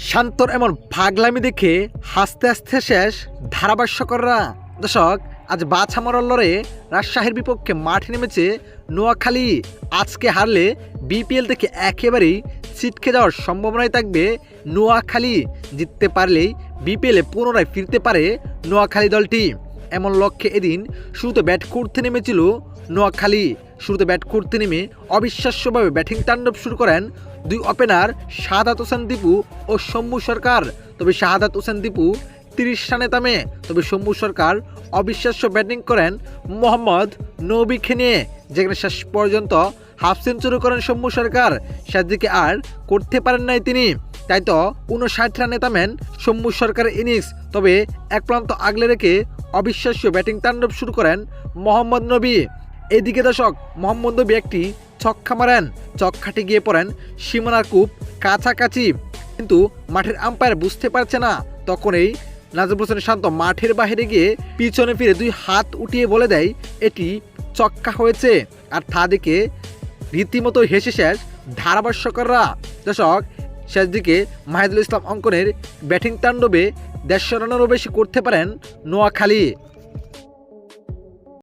শান্তর এমন পাগলামি দেখে হাসতে হাসতে শেষ ধারাভাষ্যকররা। দর্শক, আজ বাছামরার লড়ে রাজশাহীর বিপক্ষে মাঠে নেমেছে নোয়াখালী। আজকে হারলে বিপিএল থেকে একেবারেই ছিটকে যাওয়ার সম্ভাবনাই থাকবে নোয়াখালী। জিততে পারলেই বিপিএলে পুনরায় ফিরতে পারে নোয়াখালী দলটি। এমন লক্ষ্যে এদিন শুরুতে ব্যাট করতে নেমেছিল নোয়াখালী। শুরুতে ব্যাট করতে নেমে অবিশ্বাস্যভাবে ব্যাটিং তাণ্ডব শুরু করেন দুই ওপেনার শাহাদাত হোসেন দীপু ও শম্ভু সরকার। তবে শাহাদাত হোসেন দীপু 30 রানে থামে, তবে শম্ভু সরকার অবিশ্বাস্য ব্যাটিং করেন মোহাম্মদ নবীকে নিয়ে, যেখানে শেষ পর্যন্ত হাফ সেঞ্চুরি করেন শম্ভু সরকার। সেদিকে আর করতে পারেন নাই তিনি, তাই তো 59 রানে থামেন শম্ভু সরকারের ইনিংস। তবে এক প্রান্ত আগলে রেখে অবিশ্বাস্য ব্যাটিং তাণ্ডব শুরু করেন মোহাম্মদ নবী। এদিকে দর্শক, মোহাম্মদ নবী একটি ছক্কা মারেন, ছক্কাটি গিয়ে পড়েন সীমানার খুব কাছাকাছি, কিন্তু মাঠের আম্পায়ার বুঝতে পারছে না। তখনই নাজমুল হোসেন শান্ত মাঠের বাইরে গিয়ে পিছনে ফিরে 2 হাত উঠিয়ে বলে দেয় এটি ছক্কা হয়েছে। আর তা দেখে রীতিমতো হেসে শেষ ধারাভাষ্যকররা। দর্শক, শেষ দিকে মাহিদুল ইসলাম অঙ্কনের ব্যাটিং তাণ্ডবে 150 রানেরও বেশি করতে পারেন নোয়াখালী।